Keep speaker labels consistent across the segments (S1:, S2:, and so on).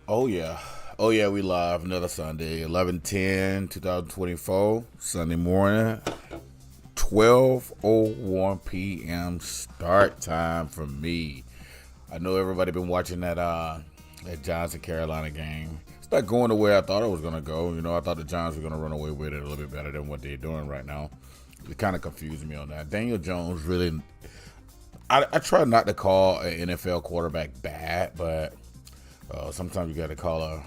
S1: Oh yeah. Oh yeah, we live another Sunday, 11/10, 2024, Sunday morning, 12:01 p.m. start time for me. I know everybody been watching that Giants and Carolina game. It's not going the way I thought it was gonna go. I thought the Giants were gonna run away with it a little bit better than what they're doing right now. It kind of confused me on that. Daniel Jones really. I try not to call an NFL quarterback bad, but sometimes you got to call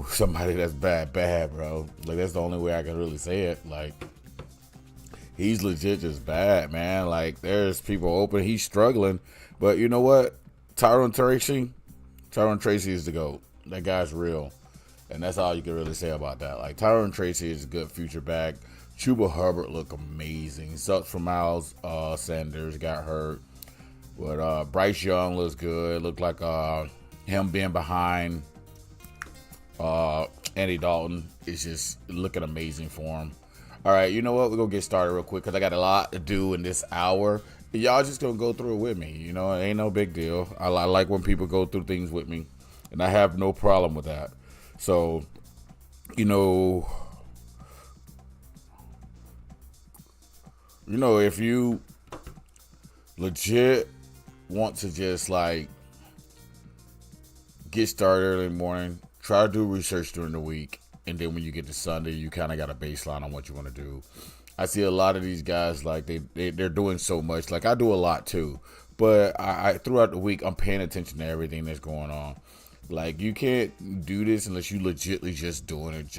S1: somebody that's bad, bro. Like that's the only way I can really say it. Like he's legit just bad, man. Like there's people open, he's struggling, but you know what? Tyron Tracy, Tyron Tracy is the GOAT. That guy's real, and that's all you can really say about that. Like Tyron Tracy is a good future back. Chuba Hubbard looked amazing. Sucks for Miles Sanders got hurt, but Bryce Young looks good. Looked like him being behind Andy Dalton is just looking amazing for him. All right, you know what? We're going to get started real quick because I got a lot to do in this hour. Y'all just going to go through it with me. It ain't no big deal. I like when people go through things with me, and I have no problem with that. So, you know, if you legit want to just like get started early in the morning, try to do research during the week, and then when you get to Sunday, you kind of got a baseline on what you want to do. I see a lot of these guys like they're doing so much. Like I do a lot too, but I throughout the week I'm paying attention to everything that's going on. Like you can't do this unless you legitly just doing it.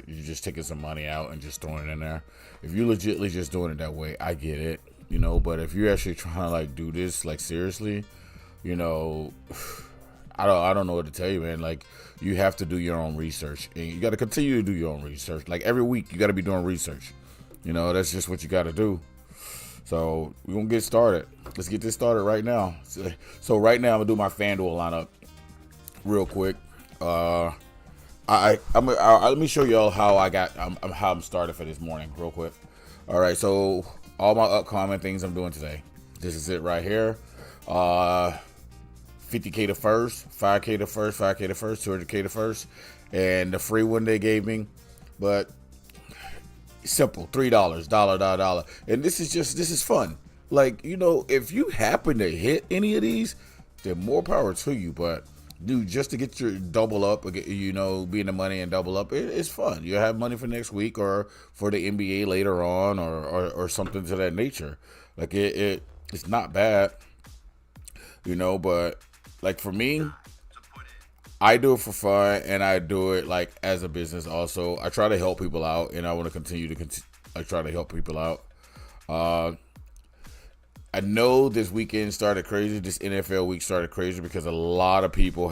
S1: You're just taking some money out and just throwing it in there. If you legitly just doing it that way, I get it. But if you're actually trying to like do this like seriously, you know, I don't know what to tell you, man. Like you have to do your own research, and you got to continue to do your own research. Like every week, you got to be doing research. That's just what you got to do. So we're gonna get started. Let's get this started right now. So right now, I'm gonna do my FanDuel lineup real quick. Let me show y'all how how I'm started for this morning, real quick. All right, so all my upcoming things I'm doing today. This is it right here. 50K to first, 5K to first, 5K to first, 200K to first, and the free one they gave me. But simple, $3, dollar. And this is fun. Like, if you happen to hit any of these, then more power to you. But dude, just to get your double up, be in the money and double up, it's fun. You have money for next week or for the NBA later on or something to that nature. Like it's not bad, but like for me, I do it for fun and I do it like as a business also. I try to help people out and I want to continue to I try to help people out. Uh, I know this weekend started crazy. This NFL week started crazy because a lot of people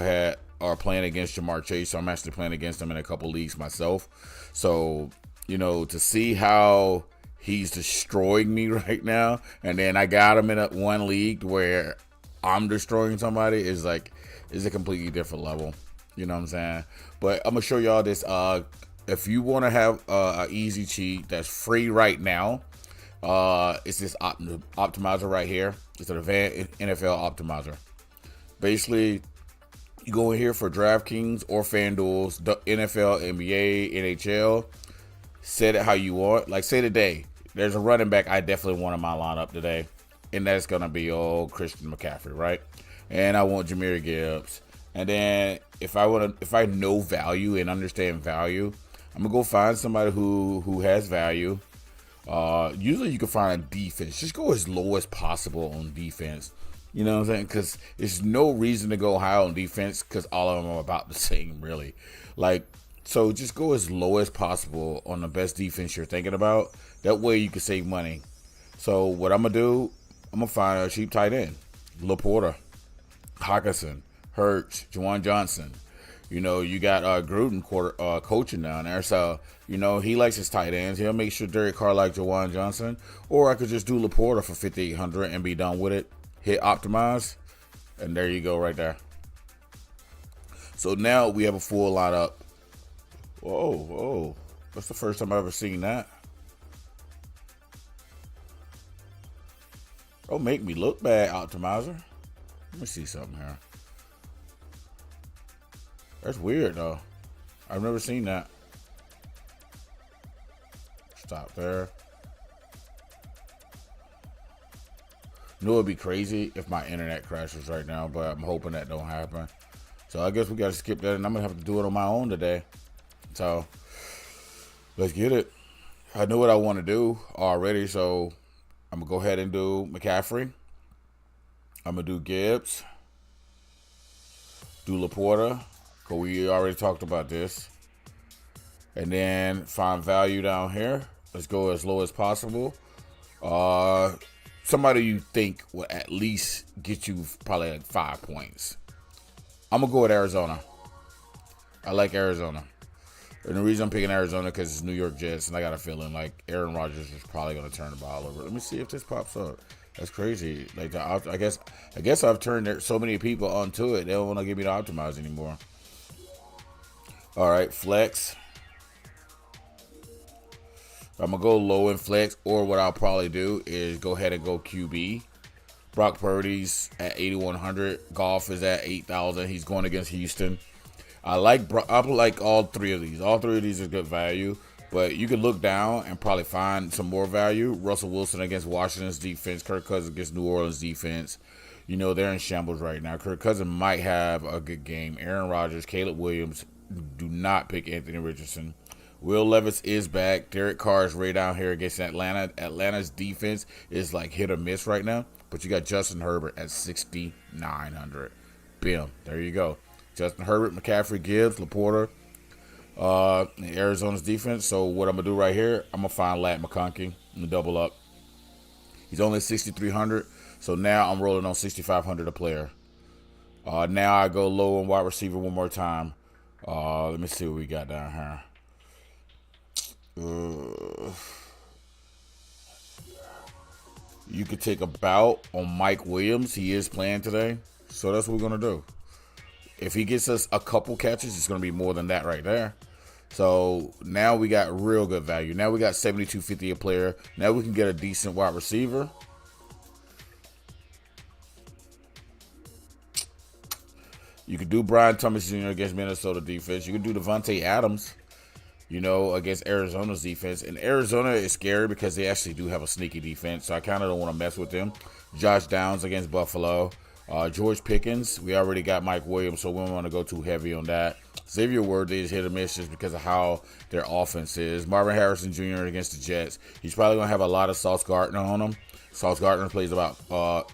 S1: are playing against Jamar Chase. So I'm actually playing against him in a couple leagues myself. So, to see how he's destroying me right now, and then I got him in one league where I'm destroying somebody is a completely different level. You know what I'm saying? But I'm gonna show y'all this. If you want to have an easy cheat that's free right now, it's this optimizer right here. It's an advanced NFL optimizer. Basically, you go in here for DraftKings or FanDuel's NFL, NBA, NHL. Set it how you want. Like say today, there's a running back I definitely want in my lineup today, and that's gonna be old Christian McCaffrey, right? And I want Jameer Gibbs. And then if I know value and understand value, I'm gonna go find somebody who has value. Usually you can find a defense. Just go as low as possible on defense. You know what I'm saying? Because there's no reason to go high on defense because all of them are about the same, really. Like, so just go as low as possible on the best defense you're thinking about. That way you can save money. So what I'm going to do, I'm going to find a cheap tight end. Laporta, Hawkinson, Hurts, Juwan Johnson. You got Gruden coaching down there. So, he likes his tight ends. He'll make sure Derek Carr likes Juwan Johnson. Or I could just do Laporta for 5,800 and be done with it. Hit optimize. And there you go right there. So now we have a full lineup. Whoa. That's the first time I've ever seen that. Don't make me look bad, optimizer. Let me see something here. That's weird though. I've never seen that. Stop there. Knew it'd be crazy if my internet crashes right now, but I'm hoping that don't happen. So I guess we gotta skip that, and I'm gonna have to do it on my own today. So let's get it. I know what I want to do already, so I'm gonna go ahead and do McCaffrey. I'm gonna do Gibbs, do Laporta, because we already talked about this, and then find value down here. Let's go as low as possible. Somebody you think will at least get you probably like 5 points. I'm gonna go with Arizona. I like Arizona. And the reason I'm picking Arizona because it's New York Jets, and I got a feeling like Aaron Rodgers is probably going to turn the ball over. Let me see if this pops up. That's crazy. Like I guess I've turned so many people onto it. They don't want to give me the optimize anymore. All right, flex. I'm gonna go low in flex, or what I'll probably do is go ahead and go QB. Brock Purdy's at 8,100. Goff is at 8,000. He's going against Houston. I like all three of these. All three of these are good value, but you can look down and probably find some more value. Russell Wilson against Washington's defense. Kirk Cousins against New Orleans defense. You know, they're in shambles right now. Kirk Cousins might have a good game. Aaron Rodgers, Caleb Williams. Do not pick Anthony Richardson. Will Levis is back. Derek Carr is right down here against Atlanta. Atlanta's defense is like hit or miss right now, but you got Justin Herbert at 6,900. Bam. There you go. Justin Herbert, McCaffrey, Gibbs, Laporta, Arizona's defense. So what I'm going to do right here, I'm going to find Lat McConkey. I'm going to double up. He's only 6,300. So now I'm rolling on 6,500 a player. Now I go low on wide receiver one more time. Let me see what we got down here. You could take a bout on Mike Williams. He is playing today. So that's what we're going to do. If he gets us a couple catches, it's going to be more than that right there. So now we got real good value. Now we got 7,250 a player. Now we can get a decent wide receiver. You could do Brian Thomas Jr. against Minnesota defense. You could do Devontae Adams, against Arizona's defense. And Arizona is scary because they actually do have a sneaky defense. So I kind of don't want to mess with them. Josh Downs against Buffalo. George Pickens, we already got Mike Williams, so we don't want to go too heavy on that. Xavier Worthy is hit or miss just because of how their offense is. Marvin Harrison Jr. against the Jets. He's probably going to have a lot of Sauce Gardner on him. Sauce Gardner plays about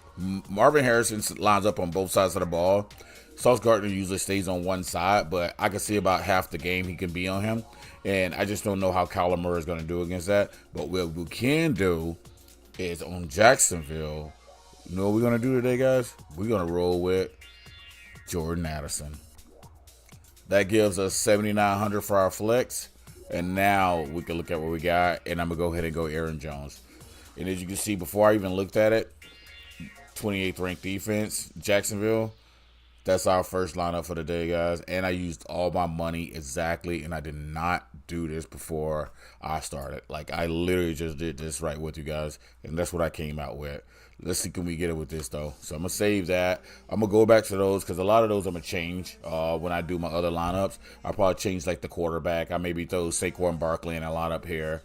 S1: Marvin Harrison lines up on both sides of the ball. Sauce Gardner usually stays on one side, but I can see about half the game he can be on him. And I just don't know how Kyler Murray is going to do against that. But what we can do is on Jacksonville. You know what we're going to do today, guys? We're going to roll with Jordan Addison. That gives us 7,900 for our flex. And now we can look at what we got. And I'm going to go ahead and go Aaron Jones. And as you can see, before I even looked at it, 28th ranked defense, Jacksonville. That's our first lineup for the day, guys. And I used all my money exactly. And I did not do this before I started. Like, I literally just did this right with you guys. And that's what I came out with. Let's see, can we get it with this, though? So I'm going to save that. I'm going to go back to those because a lot of those I'm going to change when I do my other lineups. I'll probably change, like, the quarterback. I maybe throw Saquon Barkley in a lineup here.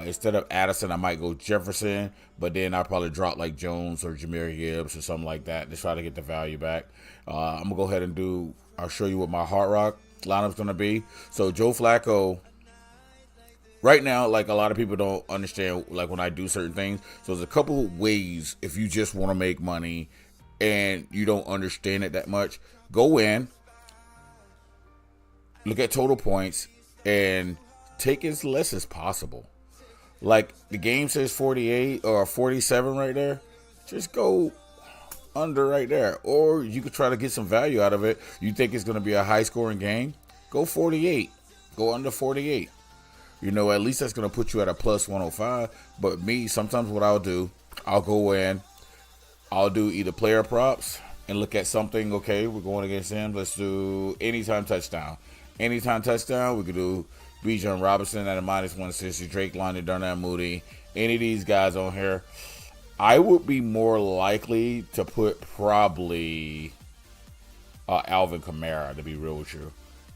S1: Instead of Addison, I might go Jefferson, but then I'll probably drop, like, Jones or Jahmyr Gibbs or something like that to try to get the value back. I'm going to go ahead and I'll show you what my Hard Rock lineup's going to be. So Joe Flacco. Right now, like, a lot of people don't understand, like, when I do certain things. So there's a couple of ways if you just want to make money and you don't understand it that much. Go in, look at total points, and take as less as possible. Like, the game says 48 or 47 right there. Just go under right there. Or you could try to get some value out of it. You think it's going to be a high-scoring game? Go 48. Go under 48. At least that's going to put you at a plus 105. But me, sometimes what I'll do, I'll go in, I'll do either player props and look at something. Okay, we're going against him. Let's do anytime touchdown. Anytime touchdown, we could do Bijan Robinson at a minus 160, Drake London, Darnell Mooney, any of these guys on here. I would be more likely to put probably Alvin Kamara, to be real with you.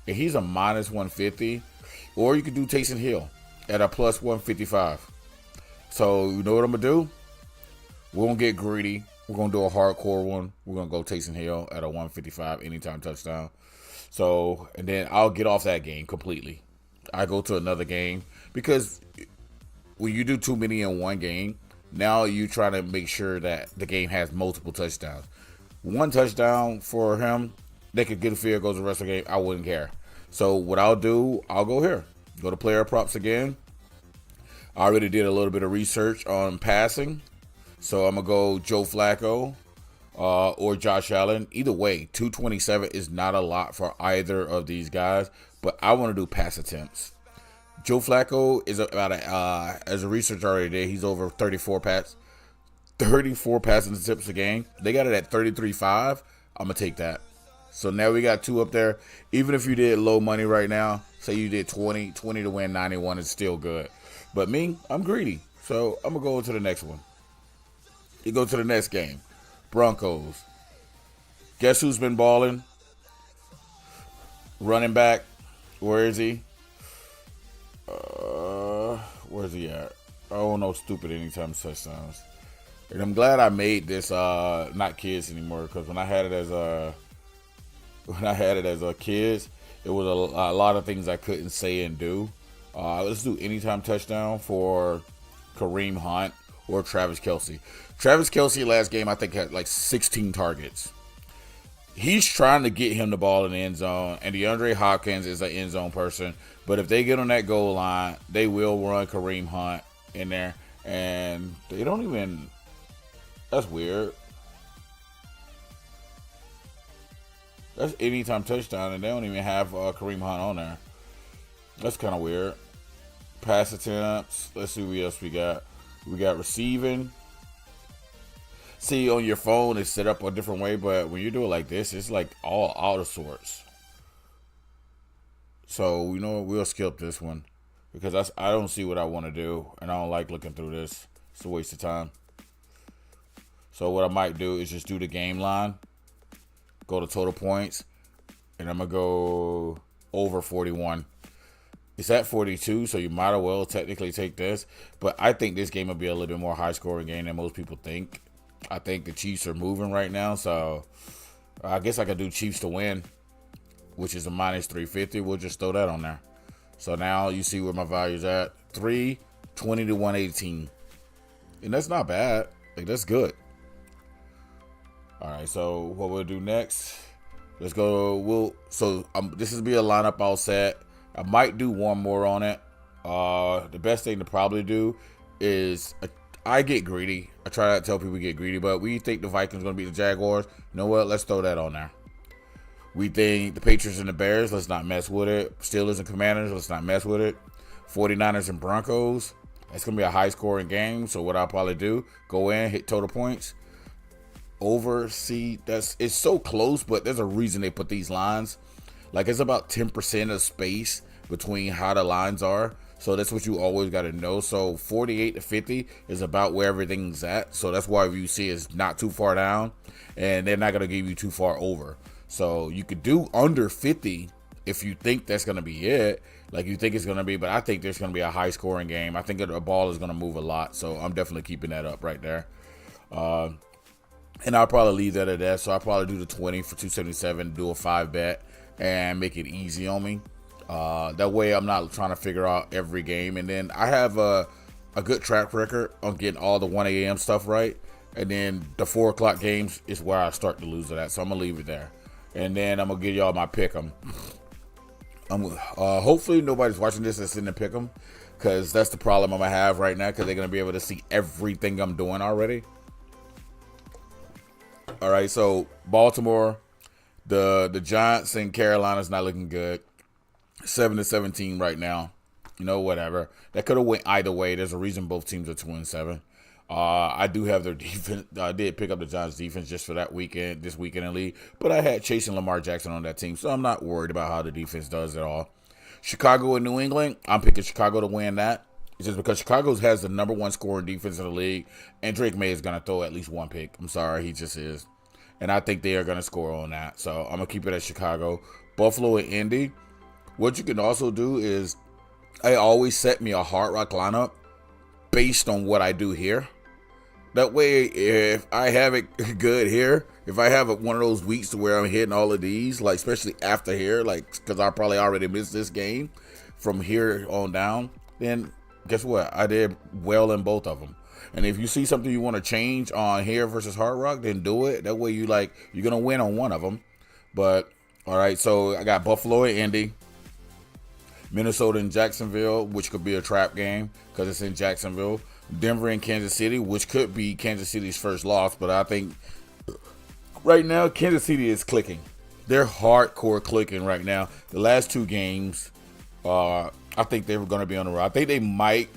S1: and he's a minus 150. Or you could do Taysom Hill at a plus 155. So you know what I'm gonna do? We're gonna get greedy. We're gonna do a hardcore one. We're gonna go Taysom Hill at a 155 anytime touchdown. So, and then I'll get off that game completely. I go to another game because when you do too many in one game, now you try to make sure that the game has multiple touchdowns. One touchdown for him, they could get a field goal the rest of the game. I wouldn't care. So what I'll do, I'll go here. Go to player props again. I already did a little bit of research on passing. So I'm going to go Joe Flacco or Josh Allen. Either way, 227 is not a lot for either of these guys. But I want to do pass attempts. Joe Flacco is about as a researcher already did, he's over 34 passing attempts a game. They got it at 33.5. I'm going to take that. So now we got 2 up there. Even if you did low money right now, say you did 20 to win 91 is still good. But me, I'm greedy. So I'm going to go to the next one. You go to the next game. Broncos. Guess who's been balling? Running back. Where is he? Where's he at? Oh, no stupid anytime touchdowns. And I'm glad I made this not kids anymore, because when I had it as a kids, it was a lot of things I couldn't say and do. Let's do anytime touchdown for Kareem Hunt or Travis Kelce. Travis Kelce last game I think had like 16 targets. He's trying to get him the ball in the end zone, and DeAndre Hopkins is an end zone person. But if they get on that goal line, they will run Kareem Hunt in there, and they don't even. That's weird. That's anytime touchdown, and they don't even have Kareem Hunt on there. That's kind of weird. Pass attempts. Let's see what else we got. We got receiving. See, on your phone, it's set up a different way, but when you do it like this, it's like all out of sorts. So, you know what? We'll skip this one because I don't see what I want to do, and I don't like looking through this. It's a waste of time. So what I might do is just do the game line, go to total points, and I'm going to go over 41. It's at 42, so you might as well technically take this. But I think this game will be a little bit more high-scoring game than most people think. I think the Chiefs are moving right now, so I guess I could do Chiefs to win, which is a minus 350. We'll just throw that on there. So now you see where my value's at. 320 to 118. And that's not bad. Like, that's good. All right, so what we'll do next, let's go. This is be a lineup all set. I might do one more on it. The best thing to probably do is I get greedy. I try to tell people to get greedy, but we think the Vikings are going to beat the Jaguars. You know what? Let's throw that on there. We think the Patriots and the Bears, let's not mess with it. Steelers and Commanders, let's not mess with it. 49ers and Broncos, it's going to be a high-scoring game, so what I'll probably do, go in, hit total points. It's so close, but there's a reason they put these lines. Like, it's about 10% of space between how the lines are. So that's what you always got to know. So 48 to 50 is about where everything's at. So that's why you see it's not too far down, and they're not going to give you too far over. So you could do under 50 if you think that's going to be it. Like you think it's going to be, but I think there's going to be a high scoring game. I think the ball is going to move a lot. So I'm definitely keeping that up right there. And I'll probably leave that at that. So I'll probably do the 20 for 277, do a 5 bet, and make it easy on me. That way I'm not trying to figure out every game. And then I have a good track record on getting all the 1 a.m. stuff right. And then the 4 o'clock games is where I start to lose it at. So I'm going to leave it there. And then I'm going to give y'all my pick 'em. Hopefully nobody's watching this that's in the pick 'em, because that's the problem I'm going to have right now, because they're going to be able to see everything I'm doing already. All right, so Baltimore, the Giants and Carolina's not looking good. 7-17 right now. You know, whatever. That could have went either way. There's a reason both teams are 2-7. I do have their defense. I did pick up the Giants defense just for this weekend in league. But I had Chase and Lamar Jackson on that team, so I'm not worried about how the defense does at all. Chicago and New England, I'm picking Chicago to win that. It's just because Chicago has the number 1 scoring defense in the league, and Drake May is going to throw at least 1 pick. I'm sorry, he just is. And I think they are going to score on that. So I'm going to keep it at Chicago. Buffalo and Indy. What you can also do is I always set me a Hard Rock lineup based on what I do here. That way, if I have it good here, if I have one of those weeks to where I'm hitting all of these, like especially after here, like because I probably already missed this game from here on down, then guess what? I did well in both of them. And if you see something you want to change on here versus Hard Rock, then do it. That way, you're gonna win on one of them. But all right, so I got Buffalo and Indy, Minnesota and Jacksonville, which could be a trap game because it's in Jacksonville. Denver and Kansas City, which could be Kansas City's first loss, but I think right now Kansas City is clicking. They're hardcore clicking right now. The last two games, I think they were going to be on the road. I think they might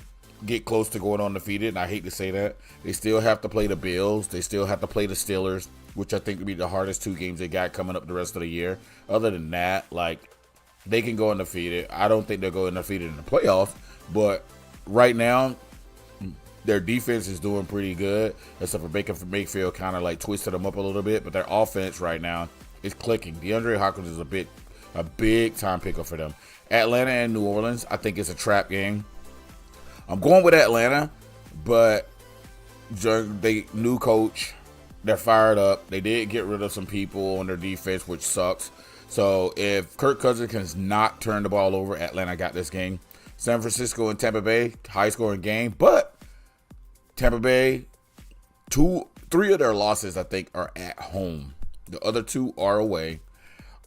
S1: get close to going undefeated, and I hate to say that. They still have to play the Bills. They still have to play the Steelers, which I think would be the hardest two games they got coming up the rest of the year. Other than that, they can go undefeated. I don't think they'll go undefeated in the playoffs, but right now, their defense is doing pretty good, except for Baker Mayfield kind of twisted them up a little bit. But their offense right now is clicking. DeAndre Hopkins is a big time picker for them. Atlanta and New Orleans, I think it's a trap game. I'm going with Atlanta, but they new coach, they're fired up. They did get rid of some people on their defense, which sucks. So if Kirk Cousins can not turn the ball over, Atlanta got this game. San Francisco and Tampa Bay, high scoring game, but Tampa Bay, 3 of their losses, I think, are at home. The other 2 are away.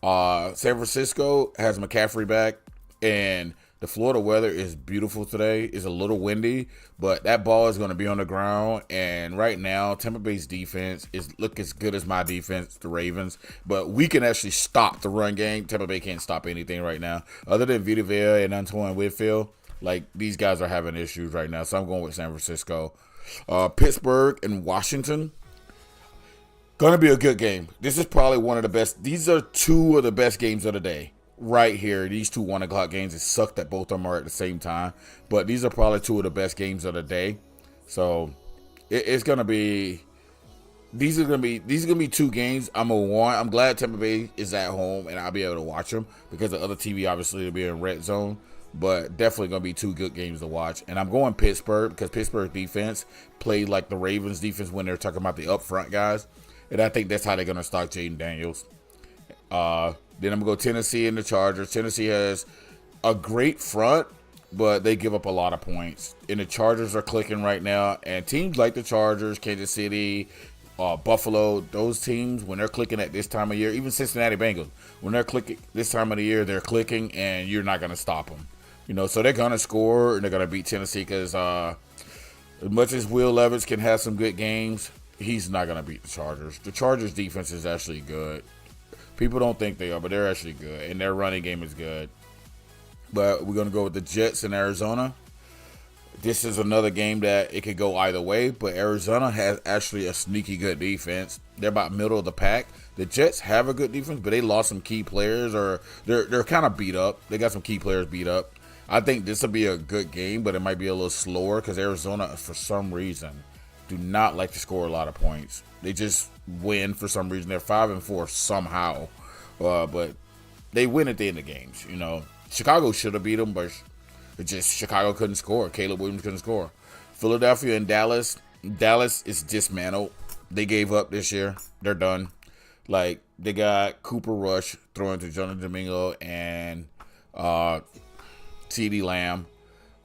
S1: San Francisco has McCaffrey back, and the Florida weather is beautiful today. It's a little windy, but that ball is going to be on the ground. And right now, Tampa Bay's defense look as good as my defense, the Ravens. But we can actually stop the run game. Tampa Bay can't stop anything right now. Other than Vita Vea and Antoine Whitfield, these guys are having issues right now. So I'm going with San Francisco. Pittsburgh and Washington, gonna be a good game. This is probably one of the best. These are 2 of the best games of the day right here. These 2 1:00 games. It sucked that both of them are at the same time, but these are probably 2 of the best games of the day. So it's gonna be. These are gonna be 2 games I'm gonna want. I'm glad Tampa Bay is at home and I'll be able to watch them because the other TV obviously will be in red zone. But definitely going to be 2 good games to watch. And I'm going Pittsburgh because Pittsburgh defense played like the Ravens defense when they're talking about the upfront guys. And I think that's how they're going to start Jaden Daniels. Then I'm going to go Tennessee and the Chargers. Tennessee has a great front, but they give up a lot of points. And the Chargers are clicking right now. And teams like the Chargers, Kansas City, Buffalo, those teams, when they're clicking at this time of year, even Cincinnati Bengals, when they're clicking this time of the year, they're clicking and you're not going to stop them. So they're going to score, and they're going to beat Tennessee because as much as Will Levis can have some good games, he's not going to beat the Chargers. The Chargers' defense is actually good. People don't think they are, but they're actually good, and their running game is good. But we're going to go with the Jets in Arizona. This is another game that it could go either way, but Arizona has actually a sneaky good defense. They're about middle of the pack. The Jets have a good defense, but they lost some key players, or they're kind of beat up. They got some key players beat up. I think this will be a good game, but it might be a little slower because Arizona, for some reason, do not like to score a lot of points. They just win for some reason. They're 5-4 somehow, but they win at the end of games. Chicago should have beat them, but Chicago couldn't score. Caleb Williams couldn't score. Philadelphia and Dallas. Dallas is dismantled. They gave up this year. They're done. They got Cooper Rush throwing to Jonathan Domingo and CeeDee Lamb,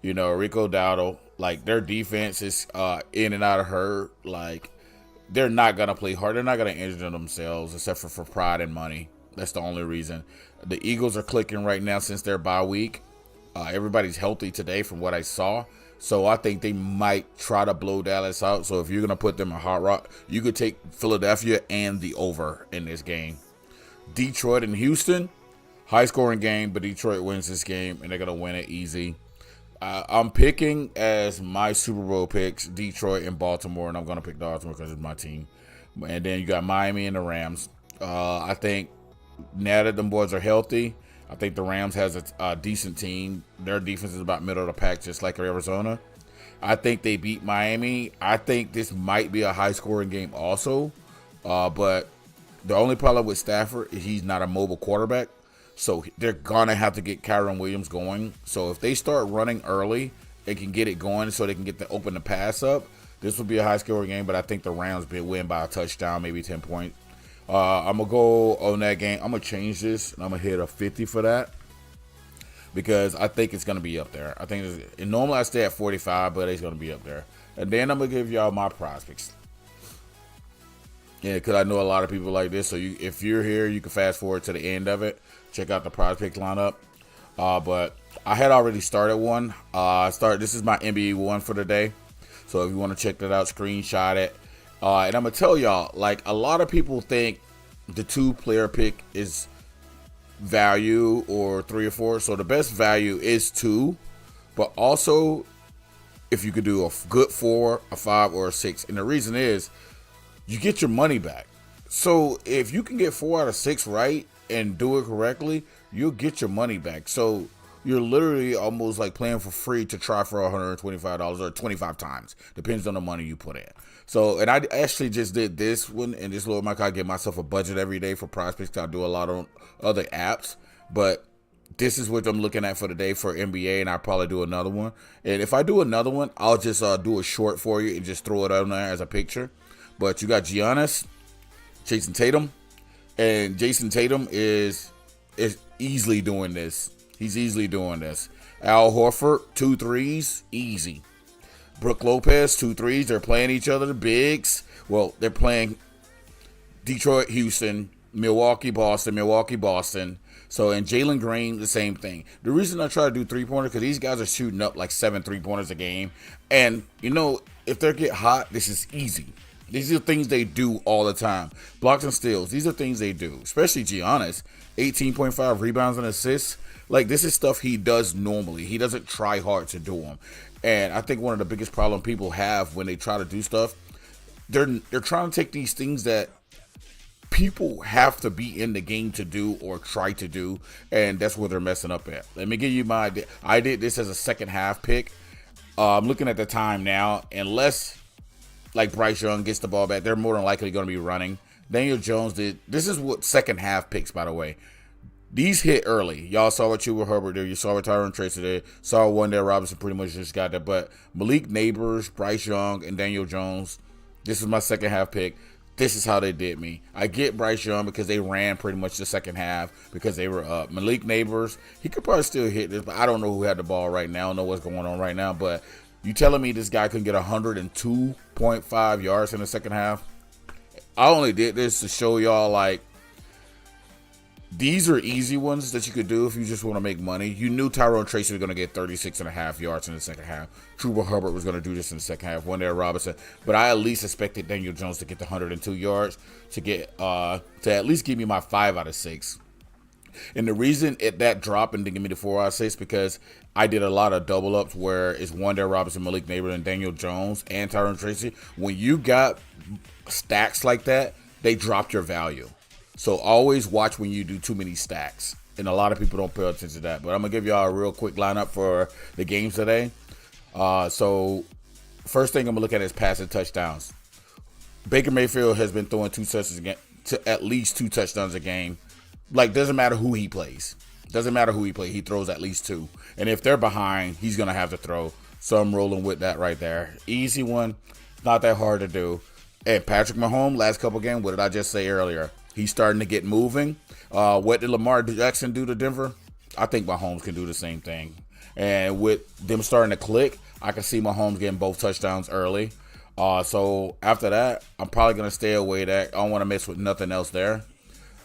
S1: Rico Dowdle. Their defense is in and out of hurt. They're not going to play hard. They're not going to injure themselves except for pride and money. That's the only reason. The Eagles are clicking right now since their bye week. Everybody's healthy today from what I saw. So I think they might try to blow Dallas out. So if you're going to put them in Hard Rock, you could take Philadelphia and the over in this game. Detroit and Houston. High-scoring game, but Detroit wins this game, and they're going to win it easy. I'm picking as my Super Bowl picks Detroit and Baltimore, and I'm going to pick Baltimore because it's my team. And then you got Miami and the Rams. I think now that them boys are healthy, I think the Rams has a decent team. Their defense is about middle of the pack, just like Arizona. I think they beat Miami. I think this might be a high-scoring game also, but the only problem with Stafford is he's not a mobile quarterback. So they're gonna have to get Kyron Williams going. So if they start running early, they can get it going so they can get the open the pass up. This will be a high scoring game, but I think the Rams will win by a touchdown, maybe 10 points. I'm gonna go on that game. I'm gonna change this and I'm gonna hit a 50 for that because I think it's gonna be up there. I think and normally I stay at 45, but it's gonna be up there. And then I'm gonna give y'all my prospects. Yeah, because I know a lot of people like this. So if you're here, you can fast forward to the end of it. Check out the prospect lineup. But I had already started one. This is my NBA one for the day. So if you want to check that out, screenshot it. And I'm gonna tell y'all, like a lot of people think the 2-player pick is value or 3 or 4. So the best value is 2, but also if you could do a good 4, a 5, or a 6. And the reason is you get your money back. So if you can get 4 out of 6 right and do it correctly, you'll get your money back. So you're literally almost like playing for free to try for $125 or 25 times. Depends on the money you put in. So, and I actually just did this one and this little mic. I give myself a budget every day for prospects. I do a lot on other apps, but this is what I'm looking at for the day for NBA, and I'll probably do another one. And if I do another one, I'll just do a short for you and just throw it on there as a picture. But you got Giannis, Jason Tatum, and Jason Tatum is easily doing this. He's easily doing this. Al Horford, 2 threes, easy. Brook Lopez, 2 threes. They're playing each other, the bigs. Well, they're playing Detroit, Houston, Milwaukee, Boston, Milwaukee, Boston. So, and Jalen Green, the same thing. The reason I try to do 3-pointers because these guys are shooting up like 7 3-pointers a game. And, you know, if they get hot, this is easy. These are things they do all the time. Blocks and steals. These are things they do. Especially Giannis. 18.5 rebounds and assists. Like, this is stuff he does normally. He doesn't try hard to do them. And I think one of the biggest problems people have when they try to do stuff, they're trying to take these things that people have to be in the game to do or try to do, and that's where they're messing up at. Let me give you my idea. I did this as a second half pick. I'm looking at the time now. Unless like Bryce Young gets the ball back, they're more than likely going to be running. Daniel Jones did. This is what second half picks, by the way. These hit early. Y'all saw what Chuba Hubbard did. You saw what Tyron Tracy did. Saw Wendell Robinson pretty much just got that. But Malik Neighbors, Bryce Young, and Daniel Jones, this is my second half pick. This is how they did me. I get Bryce Young because they ran pretty much the second half because they were up. Malik Neighbors, he could probably still hit this, but I don't know who had the ball right now. I don't know what's going on right now. But you telling me this guy couldn't get 102.5 yards in the second half? I only did this to show y'all, like, these are easy ones that you could do if you just want to make money. You knew Tyrone Tracy was going to get 36.5 yards in the second half. Chuba Hubbard was going to do this in the second half. Wendell Robinson. But I at least expected Daniel Jones to get the 102 yards to get to at least give me my 5 out of 6. And the reason that dropped and didn't give me the 4 out of 6 because I did a lot of double ups where it's Wendell Robinson, Malik Neighbors, and Daniel Jones and Tyrone Tracy. When you got stacks like that, they dropped your value. So always watch when you do too many stacks. And a lot of people don't pay attention to that. But I'm going to give y'all a real quick lineup for the games today. So first thing I'm going to look at is passing touchdowns. Baker Mayfield has been throwing 2 touchdowns a game, to at least 2 touchdowns a game. Like, doesn't matter who he plays. Doesn't matter who he plays. He throws at least 2. And if they're behind, he's going to have to throw. So I'm rolling with that right there. Easy one. Not that hard to do. And Patrick Mahomes, last couple games, what did I just say earlier? He's starting to get moving. What did Lamar Jackson do to Denver? I think Mahomes can do the same thing. And with them starting to click, I can see Mahomes getting both touchdowns early. So after that, I'm probably going to stay away that. I don't want to mess with nothing else there.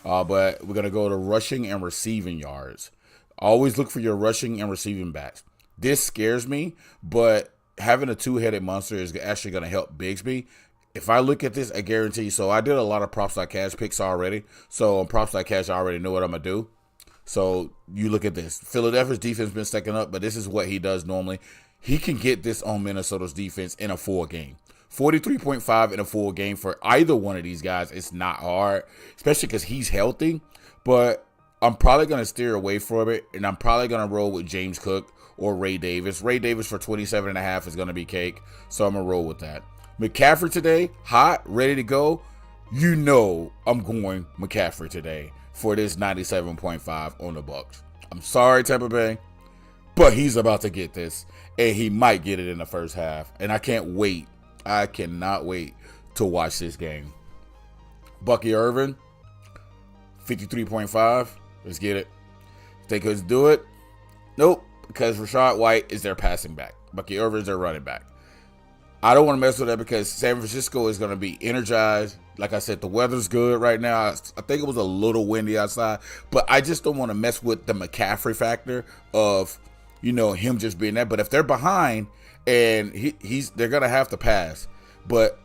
S1: But we're going to go to rushing and receiving yards. Always look for your rushing and receiving backs. This scares me, but having a 2-headed monster is actually going to help Bigsby. If I look at this, I guarantee. So I did a lot of props.cash picks already. So on props.cash, I already know what I'm going to do. So you look at this. Philadelphia's defense been stacking up, but this is what he does normally. He can get this on Minnesota's defense in a full game. 43.5 in a full game for either one of these guys. It's not hard, especially because he's healthy. But I'm probably going to steer away from it, and I'm probably going to roll with James Cook or Ray Davis. Ray Davis for 27.5 is going to be cake, so I'm going to roll with that. McCaffrey today, hot, ready to go. You know I'm going McCaffrey today. for this 97.5 on the Bucks. I'm sorry, Tampa Bay, but he's about to get this, and he might get it in the first half. And I can't wait. I cannot wait to watch this game. Bucky Irvin, 53.5. Let's get it. Think he'll do it? Nope, because Rashad White is their passing back. Bucky Irvin is their running back. I don't want to mess with that because San Francisco is going to be energized. Like I said, the weather's good right now. I think it was a little windy outside, but I just don't want to mess with the McCaffrey factor of, him just being that. But if they're behind and they're going to have to pass. But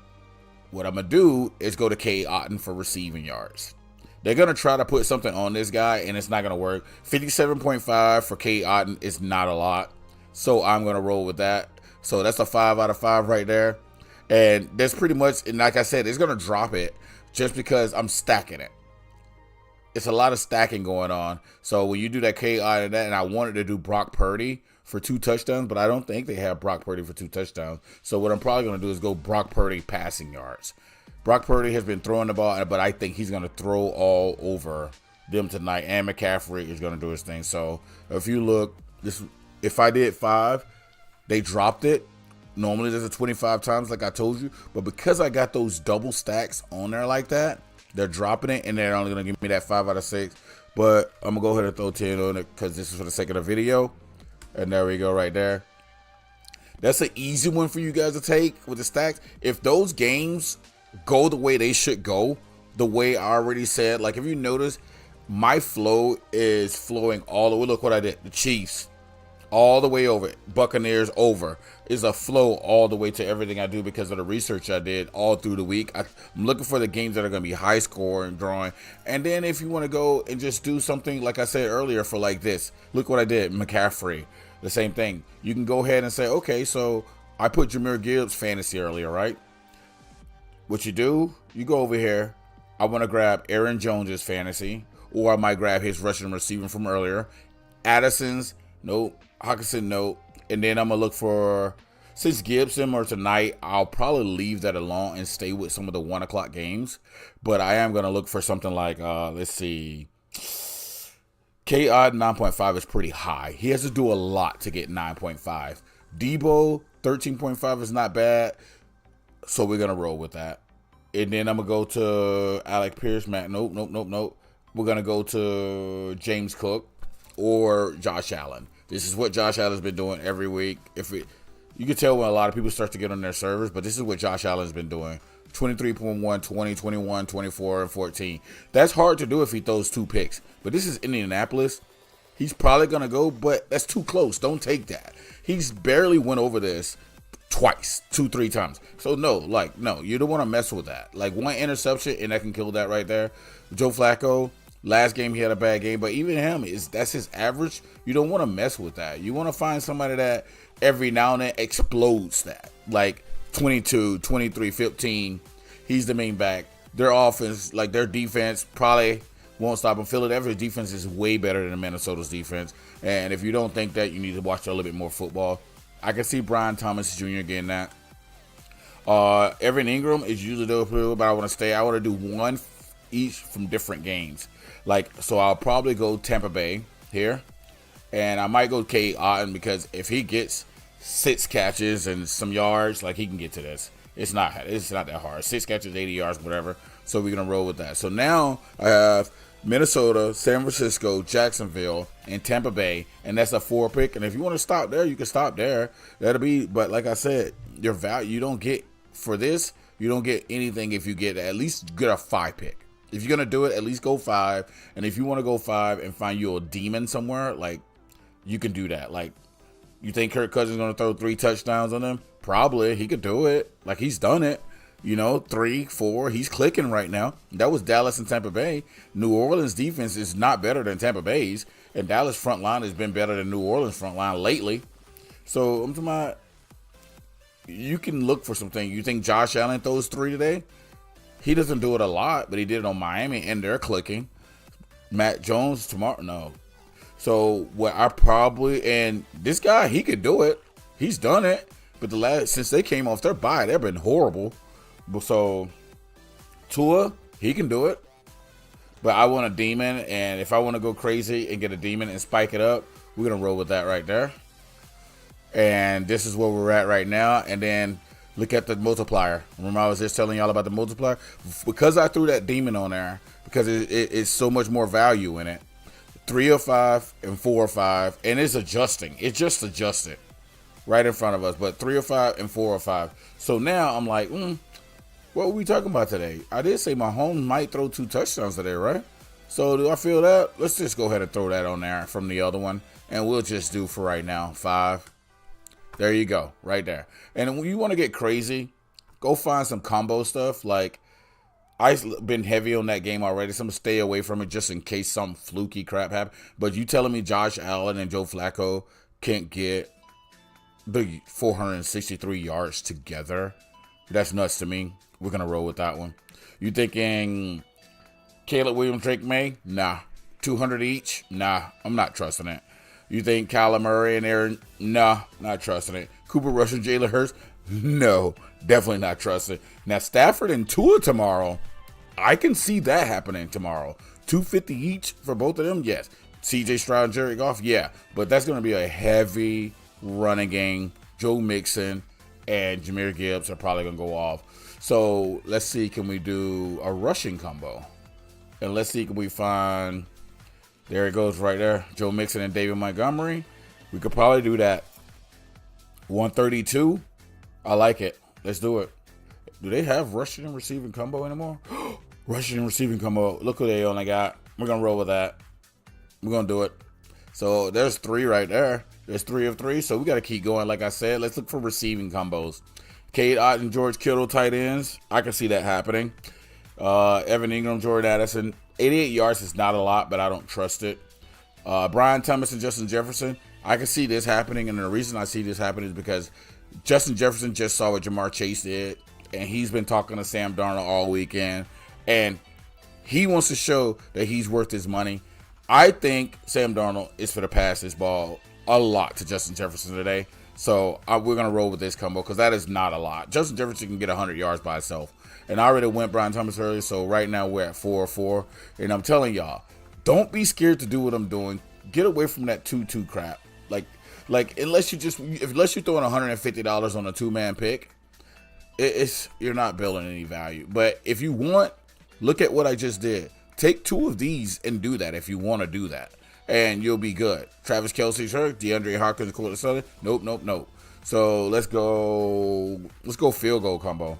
S1: what I'm going to do is go to K. Otten for receiving yards. They're going to try to put something on this guy, and it's not going to work. 57.5 for K. Otten is not a lot, so I'm going to roll with that. So that's a 5 out of 5 right there. And that's pretty much, and like I said, it's going to drop it just because I'm stacking it. It's a lot of stacking going on. So when you do that K. Otten and I wanted to do Brock Purdy for 2 touchdowns, but I don't think they have Brock Purdy for 2 touchdowns. So what I'm probably going to do is go Brock Purdy passing yards. Brock Purdy has been throwing the ball, but I think he's going to throw all over them tonight. And McCaffrey is going to do his thing. So if you look, if I did 5, they dropped it. Normally there's a 25 times like I told you. But because I got those double stacks on there like that, they're dropping it. And they're only going to give me that 5 out of 6. But I'm going to go ahead and throw 10 on it because this is for the sake of the video. And there we go right there. That's an easy one for you guys to take with the stacks. If those games go the way they should go, the way I already said, like if you notice, my flow is flowing all the way. Look what I did. The Chiefs, all the way over. Buccaneers over. Is a flow all the way to everything I do because of the research I did all through the week. I'm looking for the games that are going to be high scoring, drawing. And then if you want to go and just do something, like I said earlier, for like this, look what I did. McCaffrey, the same thing. You can go ahead and say, okay, so I put Jahmyr Gibbs fantasy earlier, right? What you do, you go over here. I want to grab Aaron Jones's fantasy, or I might grab his rushing and receiving from earlier. Addison's, nope. Hawkinson, nope. And then I'm going to look for, since Gibson or tonight, I'll probably leave that alone and stay with some of the 1 o'clock games. But I am going to look for something like, let's see. K. Odd 9.5 is pretty high. He has to do a lot to get 9.5. Debo, 13.5 is not bad. So we're going to roll with that. And then I'm going to go to Alec Pierce, Matt. Nope. We're going to go to James Cook or Josh Allen. This is what Josh Allen's been doing every week. You can tell when a lot of people start to get on their servers, but this is what Josh Allen's been doing. 23.1, 20, 21, 24, and 14. That's hard to do if he throws 2 picks. But this is Indianapolis. He's probably going to go, but that's too close. Don't take that. He's barely went over this twice, 2-3 times. So no, you don't want to mess with that. Like 1 interception and that can kill that right there. Joe Flacco, last game he had a bad game, but even him, that's his average. You don't want to mess with that. You want to find somebody that every now and then explodes that. Like 22, 23, 15. He's the main back. Their offense, like their defense, probably won't stop him. Philadelphia's defense is way better than Minnesota's defense. And if you don't think that, you need to watch a little bit more football. I can see Brian Thomas Jr. getting that. Evan Ingram is usually doing, but I want to do 1 each from different games. So I'll probably go Tampa Bay here. And I might go K. Otten because if he gets 6 catches and some yards, he can get to this. It's not that hard. 6 catches, 80 yards, whatever. So we're going to roll with that. So now I have Minnesota, San Francisco, Jacksonville, and Tampa Bay. And that's a 4 pick. And if you want to stop there, you can stop there. But like I said, your value, you don't get for this, you don't get anything if you get at least get a 5 pick. If you're going to do it, at least go 5. And if you want to go 5 and find you a demon somewhere, you can do that. You think Kirk Cousins is going to throw 3 touchdowns on him? Probably. He could do it. He's done it. 3, 4. He's clicking right now. That was Dallas and Tampa Bay. New Orleans defense is not better than Tampa Bay's. And Dallas front line has been better than New Orleans front line lately. So I'm talking about, you can look for something. You think Josh Allen throws 3 today? He doesn't do it a lot, but he did it on Miami, and they're clicking. Matt Jones tomorrow? No. So and this guy, he could do it. He's done it. But since they came off their bye, they've been horrible. So Tua, he can do it. But I want a demon, and if I want to go crazy and get a demon and spike it up, we're going to roll with that right there. And this is where we're at right now. And then look at the multiplier. Remember I was just telling y'all about the multiplier? Because I threw that demon on there, because it's so much more value in it. 3 of 5 and 4 of 5. And it's adjusting. It just adjusted right in front of us. But 3 of 5 and 4 of 5. So now I'm like, what were we talking about today? I did say Mahomes might throw 2 touchdowns today, right? So do I feel that? Let's just go ahead and throw that on there from the other one. And we'll just do for right now 5. There you go, right there. And when you want to get crazy, go find some combo stuff. Like, I've been heavy on that game already, so I'm going to stay away from it just in case some fluky crap happens. But you telling me Josh Allen and Joe Flacco can't get the 463 yards together? That's nuts to me. We're going to roll with that one. You thinking Caleb Williams, Drake May? Nah. 200 each? Nah, I'm not trusting it. You think Kyler Murray and Aaron? Nah, not trusting it. Cooper Rush and Jalen Hurts? No, definitely not trusting it. Now, Stafford and Tua tomorrow, I can see that happening tomorrow. 250 each for both of them? Yes. CJ Stroud and Jared Goff? Yeah. But that's going to be a heavy running game. Joe Mixon and Jahmyr Gibbs are probably going to go off. So let's see, can we do a rushing combo? And let's see, can we find... There it goes right there. Joe Mixon and David Montgomery. We could probably do that. 132. I like it. Let's do it. Do they have rushing and receiving combo anymore? Rushing and receiving combo. Look who they only got. We're going to roll with that. We're going to do it. So there's 3 right there. There's 3 of 3. So we got to keep going. Like I said, let's look for receiving combos. Cade Otton, George Kittle, tight ends. I can see that happening. Evan Ingram, Jordan Addison. 88 yards is not a lot, but I don't trust it. Brian Thomas and Justin Jefferson. I can see this happening, and the reason I see this happening is because Justin Jefferson just saw what Jamar Chase did, and he's been talking to Sam Darnold all weekend, and he wants to show that he's worth his money. I think Sam Darnold is for to pass this ball a lot to Justin Jefferson today, so we're going to roll with this combo because that is not a lot. Justin Jefferson can get 100 yards by himself. And I already went Brian Thomas earlier, so right now we're at 4-4. And I'm telling y'all, don't be scared to do what I'm doing. Get away from that 2-2 crap. Like unless you're throwing $150 on a 2-man pick, you're not building any value. But if you want, look at what I just did. Take 2 of these and do that if you want to do that, and you'll be good. Travis Kelce's hurt. DeAndre Hopkins, Cortland Sutton. Nope. So let's go field goal combo.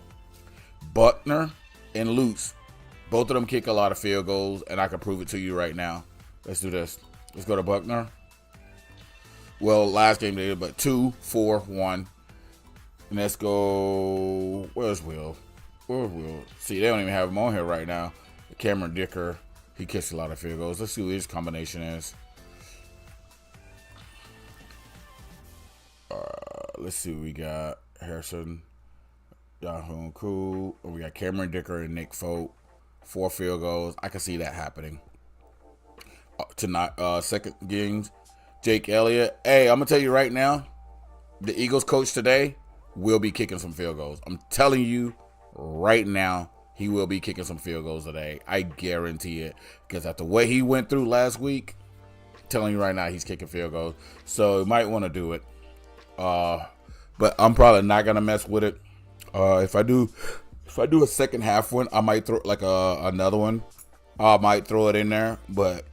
S1: Buckner and Lutz, both of them kick a lot of field goals, and I can prove it to you right now. Let's do this. Let's go to Buckner. Well, last game they did, but 2, 4, 1. And let's go. Where's Will? See, they don't even have him on here right now. Cameron Dicker, he kicks a lot of field goals. Let's see what his combination is. Let's see what we got. Harrison. Yahoo, cool. We got Cameron Dicker and Nick Folk. 4 field goals. I can see that happening. Tonight, second games. Jake Elliott. Hey, I'm going to tell you right now, the Eagles coach today will be kicking some field goals. I'm telling you right now, he will be kicking some field goals today. I guarantee it. Because after what he went through last week, I'm telling you right now, he's kicking field goals. So you might want to do it. But I'm probably not going to mess with it. If I do a second half one, I might throw like another one. I might throw it in there, but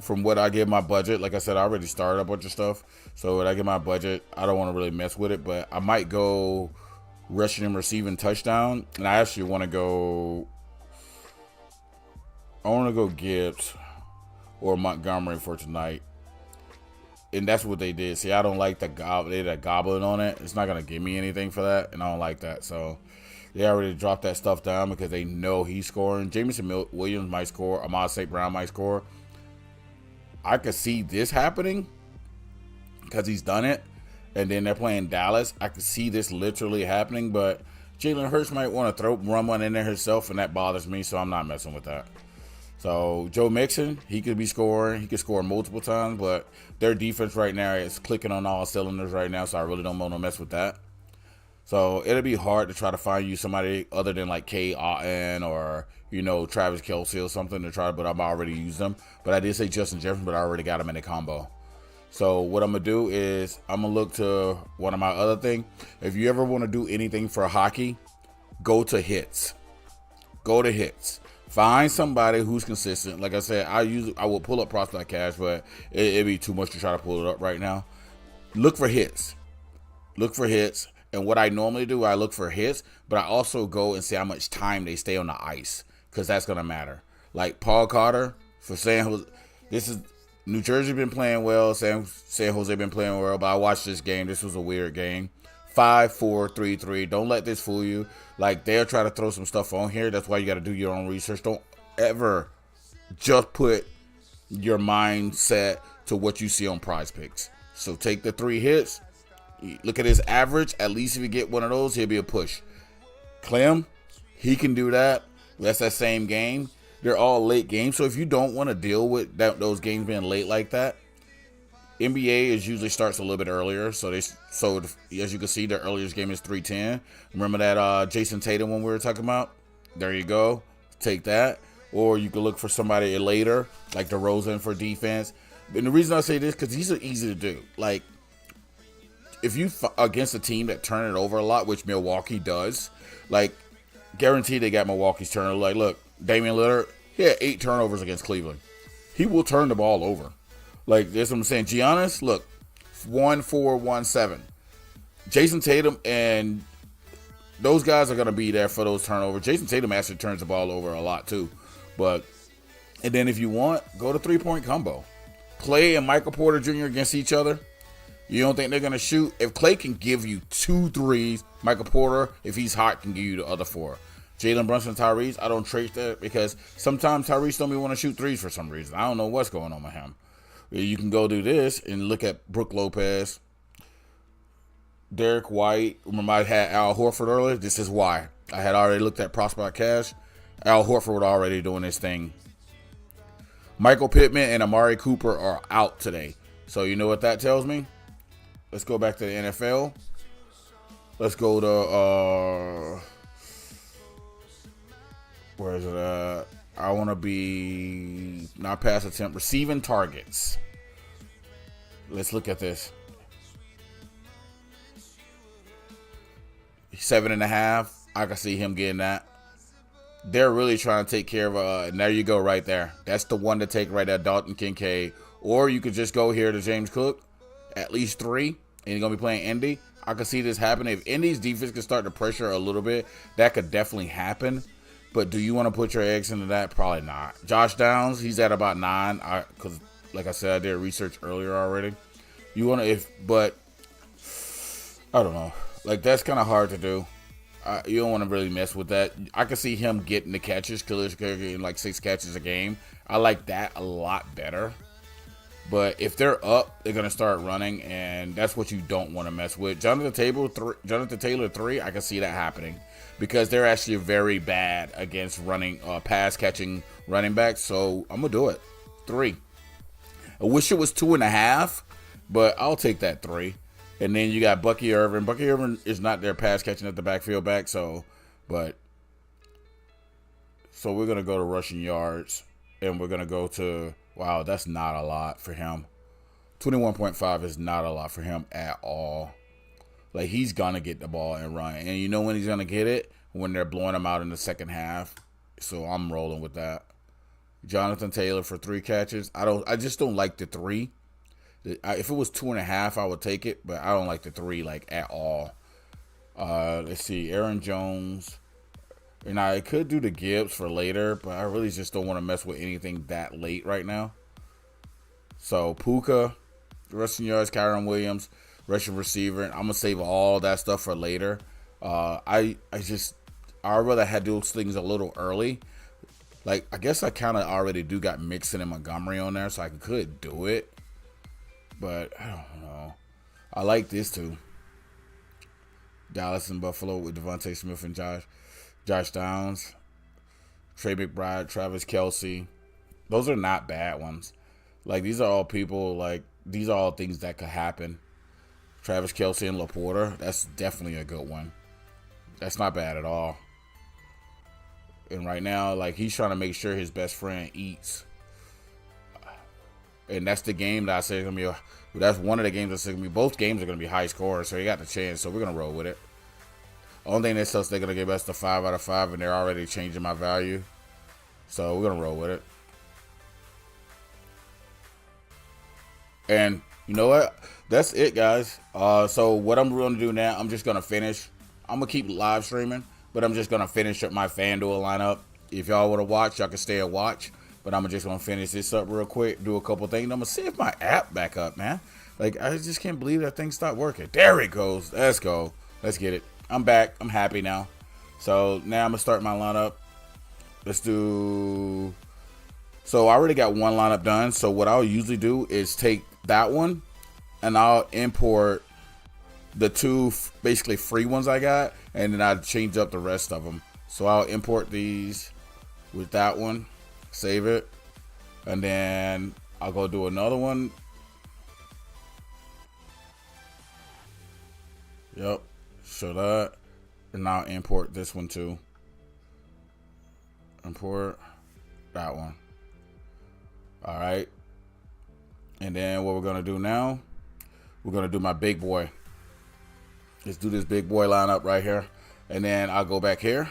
S1: from what I get my budget, like I said, I already started a bunch of stuff. So when I get my budget, I don't want to really mess with it, but I might go rushing and receiving touchdown. And I actually want to go Gibbs or Montgomery for tonight. And that's what they did. See, I don't like the goblin on it. It's not going to give me anything for that, and I don't like that. So they already dropped that stuff down because they know he's scoring. Jameson Williams might score. Ahmad St. Brown might score. I could see this happening because he's done it. And then they're playing Dallas. I could see this literally happening, but Jalen Hurts might want to run one in there himself, and that bothers me, so I'm not messing with that. So Joe Mixon, he could be scoring. He could score multiple times, but their defense right now is clicking on all cylinders right now, so I really don't want to mess with that. So it'll be hard to try to find you somebody other than like K. Otten or, Travis Kelce or something to try, but I'm already used them. But I did say Justin Jefferson, but I already got him in a combo. So what I'm going to do is I'm going to look to one of my other things. If you ever want to do anything for hockey, go to hits. Go to hits. Find somebody who's consistent. Like I said, I will pull up Prospect Cash, but it'd be too much to try to pull it up right now. Look for hits. Look for hits. And what I normally do, I look for hits, but I also go and see how much time they stay on the ice, because that's going to matter. Like Paul Carter for San Jose. This is New Jersey been playing well. San Jose been playing well, but I watched this game. This was a weird game. 5-4, 3-3. Don't let this fool you. Like, they'll try to throw some stuff on here. That's why you got to do your own research. Don't ever just put your mindset to what you see on Prizepicks. So take the 3 hits. Look at his average. At least if you get one of those, he'll be a push. Clem, he can do that. That's that same game. They're all late games. So if you don't want to deal with those games being late like that, NBA usually starts a little bit earlier. So as you can see, the earliest game is 3:10. Remember that Jason Tatum one we were talking about? There you go. Take that. Or you can look for somebody later, like DeRozan for defense. And the reason I say this, because these are easy to do. Like, if you against a team that turn it over a lot, which Milwaukee does, like, guarantee they got Milwaukee's turnover. Like, look, Damian Lillard, he had 8 turnovers against Cleveland. He will turn the ball over. Like, that's what I'm saying. Giannis, look, 1-4-1-7. Jason Tatum and those guys are going to be there for those turnovers. Jason Tatum actually turns the ball over a lot, too. And then if you want, go to 3-point combo. Clay and Michael Porter Jr. against each other. You don't think they're going to shoot? If Clay can give you 2 threes, Michael Porter, if he's hot, can give you the other 4. Jalen Brunson and Tyrese, I don't trade that because sometimes Tyrese don't even want to shoot threes for some reason. I don't know what's going on with him. You can go do this and look at Brook Lopez, Derek White. Remember I had Al Horford earlier? This is why. I had already looked at Prospect Cash. Al Horford was already doing this thing. Michael Pittman and Amari Cooper are out today. So you know what that tells me? Let's go back to the NFL. Let's go to, where is it? I want to be not pass attempt, receiving targets. Let's look at this. 7.5. I can see him getting that. They're really trying to take care of, and there you go right there. That's the one to take right there, Dalton Kincaid. Or you could just go here to James Cook, at least 3, and you're going to be playing Indy. I could see this happening. If Indy's defense can start to pressure a little bit, that could definitely happen. But do you want to put your eggs into that? Probably not. Josh Downs, he's at about 9. Because, like I said, I did research earlier already. You want to, but I don't know. Like, that's kind of hard to do. You don't want to really mess with that. I can see him getting the catches, getting like 6 catches a game. I like that a lot better. But if they're up, they're going to start running, and that's what you don't want to mess with. Jonathan Taylor 3, I can see that happening because they're actually very bad against running, pass-catching running backs. So I'm going to do it. 3. I wish it was 2.5, but I'll take that 3. And then you got Bucky Irvin. Bucky Irvin is not their pass-catching at the backfield back, so we're going to go to rushing yards, and we're going to go to... Wow, that's not a lot for him. 21.5 is not a lot for him at all. Like, he's going to get the ball and run. And you know when he's going to get it? When they're blowing him out in the second half. So I'm rolling with that. Jonathan Taylor for 3 catches. I just don't like the 3. If it was 2.5, I would take it. But I don't like the 3, like, at all. Let's see. Aaron Jones. And I could do the Gibbs for later, but I really just don't want to mess with anything that late right now. So, Puka, rushing yards, Kyron Williams, rushing receiver. And I'm going to save all that stuff for later. I rather had those things a little early. Like, I guess I kind of already do got Mixon and Montgomery on there, so I could do it. But, I don't know. I like this, too. Dallas and Buffalo with Devontae Smith and Josh Downs, Trey McBride, Travis Kelce. Those are not bad ones. Like, these are all people, like, these are all things that could happen. Travis Kelce and Laporta. That's definitely a good one. That's not bad at all. And right now, like, he's trying to make sure his best friend eats. And that's the game that I said is going to be, that's one of the games that's going to be, both games are going to be high score, so he got the chance, so we're going to roll with it. Only thing that sucks, they're going to give us the 5 out of 5, and they're already changing my value. So we're going to roll with it. And you know what? That's it, guys. So what I'm going to do now, I'm just going to finish. I'm going to keep live streaming, but I'm just going to finish up my FanDuel lineup. If y'all want to watch, y'all can stay and watch. But I'm just going to finish this up real quick, do a couple things. I'm going to see if my app back up, man. Like, I just can't believe that thing stopped working. There it goes. Let's go. Let's get it. I'm back. I'm happy now. So now I'm going to start my lineup. Let's do... So I already got one lineup done. So what I'll usually do is take that one and I'll import the two basically free ones I got, and then I'll change up the rest of them. So I'll import these with that one, save it, and then I'll go do another one. Yep, show that, and I'll import this one too. Import that one. All right. And then what we're going to do now, we're going to do my big boy. Let's do this big boy lineup right here. And then I'll go back here.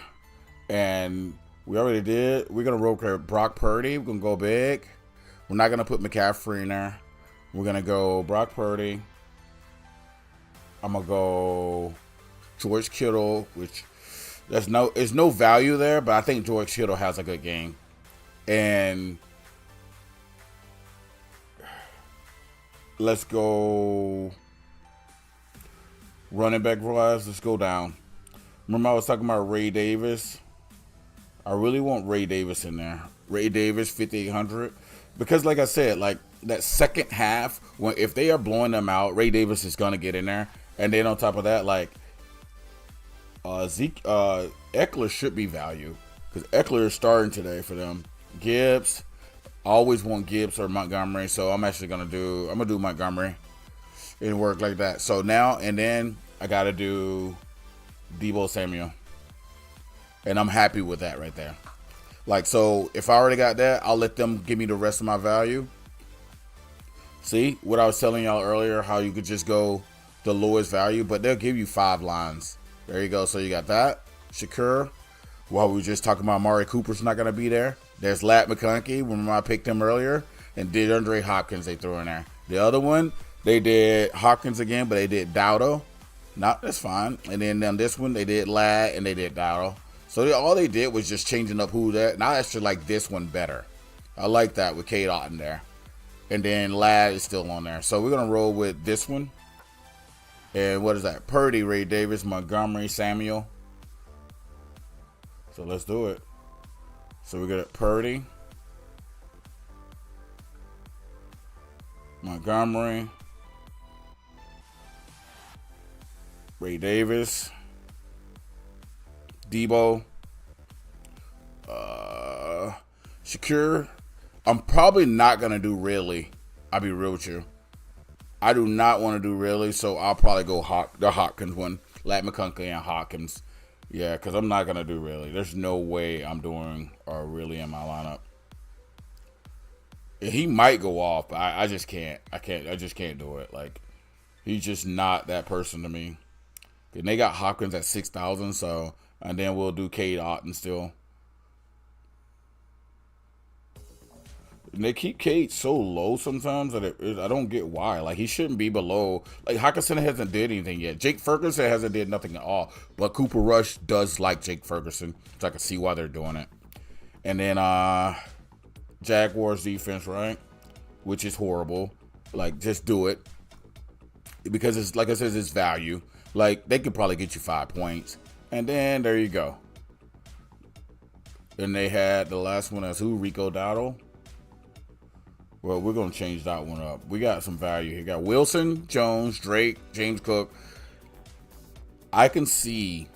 S1: And we already did. We're going to roll Brock Purdy. We're going to go big. We're not going to put McCaffrey in there. We're going to go Brock Purdy. I'm going to go George Kittle, which there's no value there, but I think George Kittle has a good game. And let's go running back wise. Let's go down. Remember I was talking about Ray Davis? I really want Ray Davis in there. Ray Davis, 5,800. Because like I said, like that second half, if they are blowing them out, Ray Davis is going to get in there. And then on top of that, like Eckler should be value. Because Eckler is starting today for them. Gibbs. I always want Gibbs or Montgomery, so I'm actually gonna do Montgomery and work like that. So now and then I gotta do Deebo Samuel, and I'm happy with that right there. Like, so if I already got that, I'll let them give me the rest of my value. See what I was telling y'all earlier, how you could just go the lowest value, but they'll give you 5 lines. There you go. So you got that Shakur. While we were just talking about Amari Cooper's not gonna be there. There's Lat McConkey, remember I picked him earlier, and DeAndre Hopkins they threw in there. The other one, they did Hopkins again, but they did Dowdle. That's fine. And then on this one, they did Lat and they did Dowdle. So all they did was just changing up who that. And I actually like this one better. I like that with Cade Otton there. And then Lat is still on there. So we're going to roll with this one. And what is that? Purdy, Ray Davis, Montgomery, Samuel. So let's do it. So we got Purdy, Montgomery, Ray Davis, Deebo, Shakur. I'm probably not going to do Ridley. I'll be real with you. I do not want to do Ridley, so I'll probably go the Hopkins one. Lat McConkey and Hopkins. Yeah, because I'm not going to do Ridley. There's no way I'm doing Ridley in my lineup. He might go off, but I just can't. I just can't do it. Like, he's just not that person to me. And they got Hopkins at 6,000, so, and then we'll do Cade Otton still. And they keep Cade so low sometimes that I don't get why. Like, he shouldn't be below. Like, Hockenson hasn't did anything yet. Jake Ferguson hasn't did nothing at all. But Cooper Rush does like Jake Ferguson, so I can see why they're doing it. And then Jaguars defense, right? Which is horrible. Like, just do it. Because it's, like I said, it's value. Like, they could probably get you 5 points. And then there you go. And they had the last one as who? Rico Dowdle. Well, we're going to change that one up. We got some value here. We got Wilson, Jones, Drake, James Cook. I can see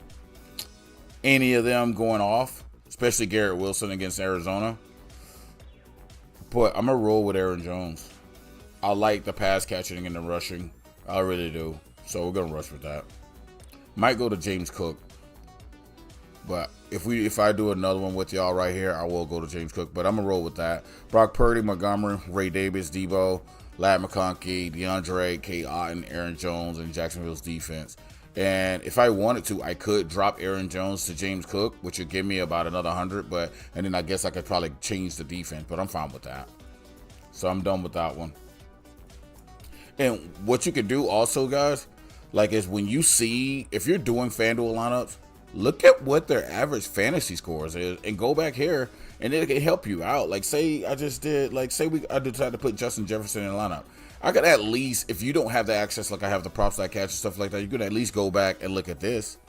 S1: any of them going off, especially Garrett Wilson against Arizona. But I'm going to roll with Aaron Jones. I like the pass catching and the rushing. I really do. So we're gonna rush with that. Might go to James Cook, but if I do another one with y'all right here, I will go to James Cook. But I'm gonna roll with that. Brock Purdy, Montgomery, Ray Davis, Debo, Ladd McConkey, DeAndre, Kate Otten, Aaron Jones, and Jacksonville's defense. And if I wanted to, I could drop Aaron Jones to James Cook, which would give me about another 100. And then I guess I could probably change the defense, but I'm fine with that. So I'm done with that one. And what you can do also, guys, like is when you see, if you're doing FanDuel lineups, look at what their average fantasy scores is and go back here and it can help you out. Like say I just did, like say I decided to put Justin Jefferson in the lineup. I could at least, if you don't have the access like I have the props that I catch and stuff like that, you could at least go back and look at this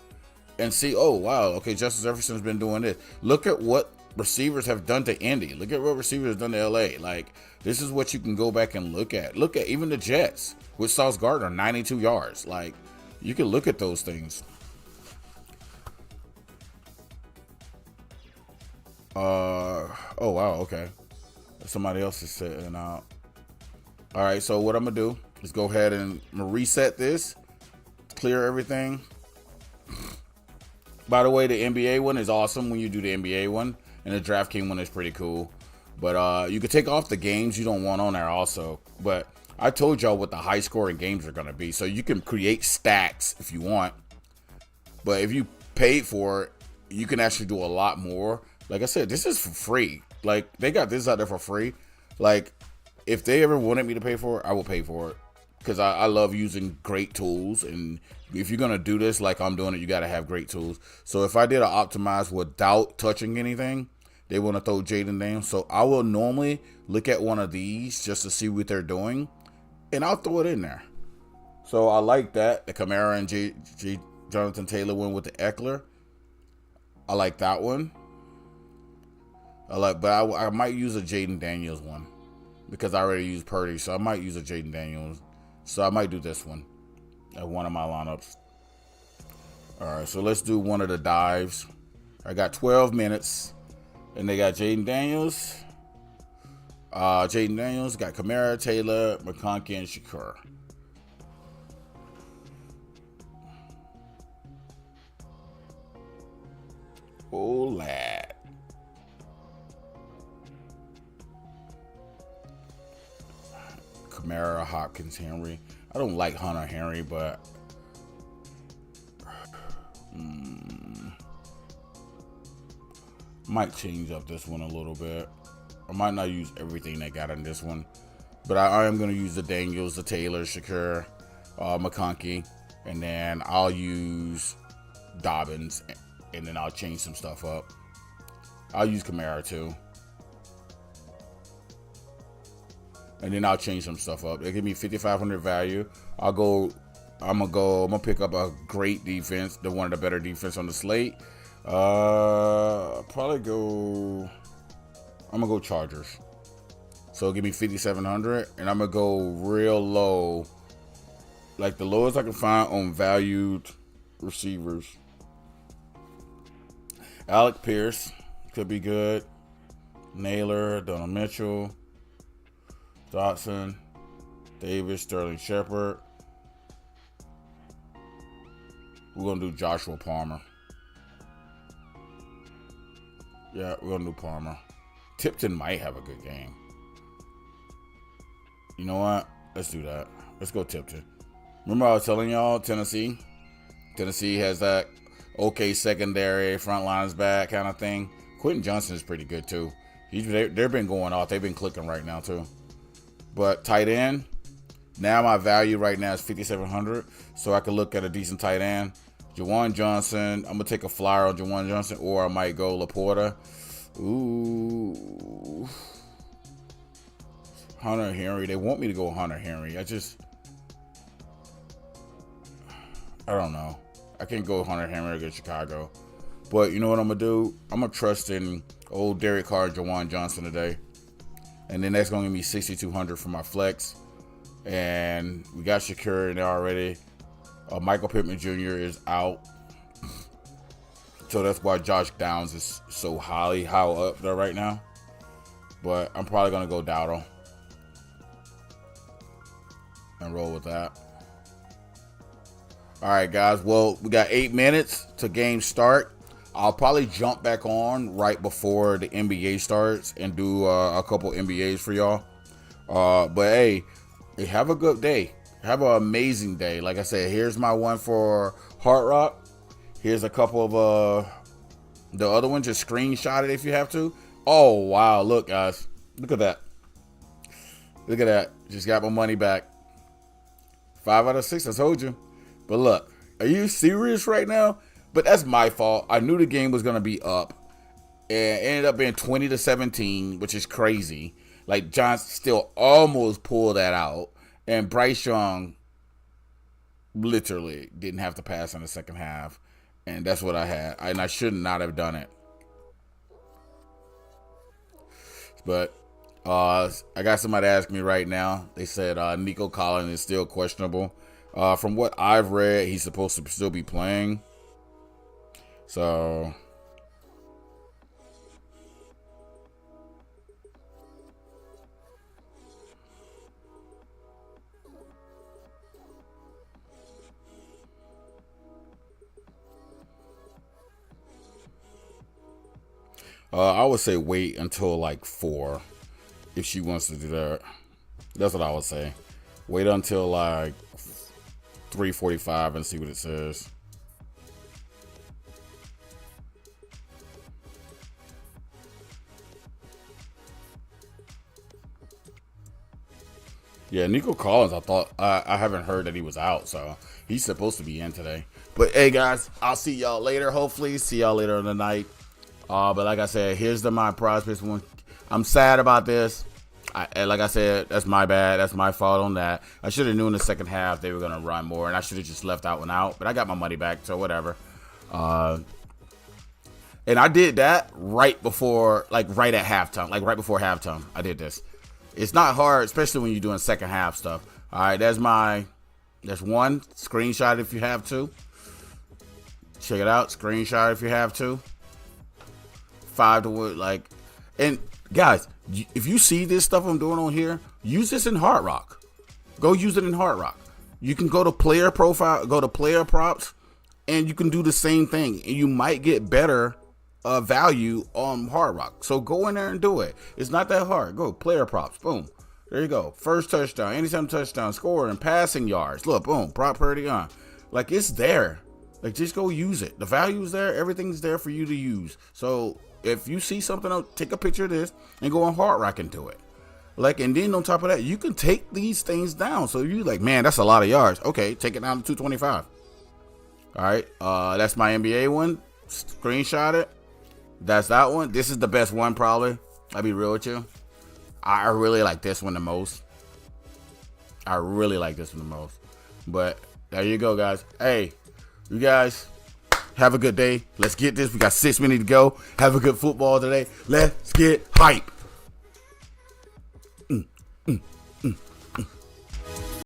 S1: and see, oh wow, okay, Justin Jefferson's been doing this. Look at what receivers have done to Indy. Look at what receivers have done to LA. Like this is what you can go back and look at. Look at even the Jets with Sauce Gardner, 92 yards. Like you can look at those things. Oh wow, okay. Somebody else is sitting out. All right, so what I'm gonna do is go ahead and reset this, clear everything. By the way, the NBA one is awesome when you do the NBA one, and the DraftKings one is pretty cool. But you can take off the games you don't want on there also. But I told y'all what the high scoring games are gonna be, so you can create stacks if you want. But if you paid for it, you can actually do a lot more. Like I said, this is for free. Like they got this out there for free. Like if they ever wanted me to pay for it, I will pay for it because I love using great tools. And if you're gonna do this like I'm doing it, you gotta have great tools. So if I did an optimize without touching anything, they want to throw Jaden Daniels. So I will normally look at one of these just to see what they're doing, and I'll throw it in there. So I like that. The Kamara and Jonathan Taylor one with the Eckler. I like that one. But I might use a Jaden Daniels one because I already used Purdy, so I might use a Jaden Daniels. So I might do this one at one of my lineups. All right, so let's do one of the dives. I got 12 minutes, and they got Jaden Daniels. Jaden Daniels got Kamara, Taylor, McConkey, and Shakur. Oh, lad. Kamara, Hopkins, Henry. I don't like Hunter Henry, but might change up this one a little bit. I might not use everything they got in this one, but I am going to use the Daniels, the Taylor, Shakur, McConkey, and then I'll use Dobbins, and then I'll change some stuff up. I'll use Kamara too. And then I'll change some stuff up. They give me 5,500 value. I'm gonna pick up a great defense, one of the better defense on the slate. I'm gonna go Chargers. So give me 5,700, and I'm gonna go real low, like the lowest I can find on valued receivers. Alec Pierce could be good. Naylor, Donald Mitchell, Dotson, Davis, Sterling Shepard. We're going to do Joshua Palmer. Yeah, we're going to do Palmer. Tipton might have a good game. You know what? Let's do that. Let's go Tipton. Remember I was telling y'all Tennessee? Tennessee has that okay secondary, front lines back kind of thing. Quentin Johnson is pretty good too. They've been going off. They've been clicking right now too. But tight end, now my value right now is 5,700, so I could look at a decent tight end. Juwan Johnson, I'm gonna take a flyer on Juwan Johnson, or I might go Laporta. Ooh, Hunter Henry. They want me to go Hunter Henry. I don't know. I can't go Hunter Henry against Chicago. But you know what I'm gonna do? I'm gonna trust in old Derek Carr and Juwan Johnson today. And then that's going to give me 6,200 for my flex. And we got Shakur in there already. Michael Pittman Jr. is out. So that's why Josh Downs is so high up there right now. But I'm probably going to go Dowdle and roll with that. All right, guys. Well, we got 8 minutes to game start. I'll probably jump back on right before the NBA starts and do a couple NBAs for y'all. But hey, have a good day. Have an amazing day. Like I said, here's my one for Hard Rock. Here's a couple of the other one. Just screenshot it if you have to. Oh, wow. Look, guys. Look at that. Look at that. Just got my money back. 5 out of 6. I told you. But look, are you serious right now? But that's my fault. I knew the game was going to be up. And it ended up being 20-17, which is crazy. Like, Johnson still almost pulled that out. And Bryce Young literally didn't have to pass in the second half. And that's what I had. And I should not have done it. But I got somebody asking me right now. They said Nico Collins is still questionable. From what I've read, he's supposed to still be playing. So I would say wait until like 4 if she wants to do that. That's what I would say. Wait until like 3:45 and see what it says. Yeah, Nico Collins, I haven't heard that he was out, so he's supposed to be in today. But hey, guys, I'll see y'all later. Hopefully, see y'all later in the night. But like I said, here's my Prizepicks one. I'm sad about this. Like I said, that's my bad. That's my fault on that. I should have known in the second half they were gonna run more, and I should have just left that one out. But I got my money back, so whatever. And I did that right before, like right at halftime, like right before halftime. I did this. It's not hard, especially when you're doing second half stuff. All right, there's one. Screenshot if you have to. Check it out. Screenshot if you have to. 5 to like, and guys, if you see this stuff I'm doing on here, use this in Hard Rock. Go use it in Hard Rock. You can go to player profile, go to player props, and you can do the same thing, and you might get better value on Hard Rock. So go in there and do it. It's not that hard. Go player props. Boom. There you go. First touchdown, anytime touchdown, score and passing yards. Look, boom, prop party on. Like, it's there. Like, just go use it. The value's there. Everything's there for you to use. So if you see something else, take a picture of this and go on Hard Rock and do it. Like, and then on top of that, you can take these things down. So you like, man, that's a lot of yards. Okay, take it down to 225. All right, that's my NBA one. Screenshot it. That's that one. This is the best one, probably. I'll be real with you. I really like this one the most. I really like this one the most. But there you go, guys. Hey, you guys have a good day. Let's get this. We got 6 minutes to go. Have a good football today. Let's get hype.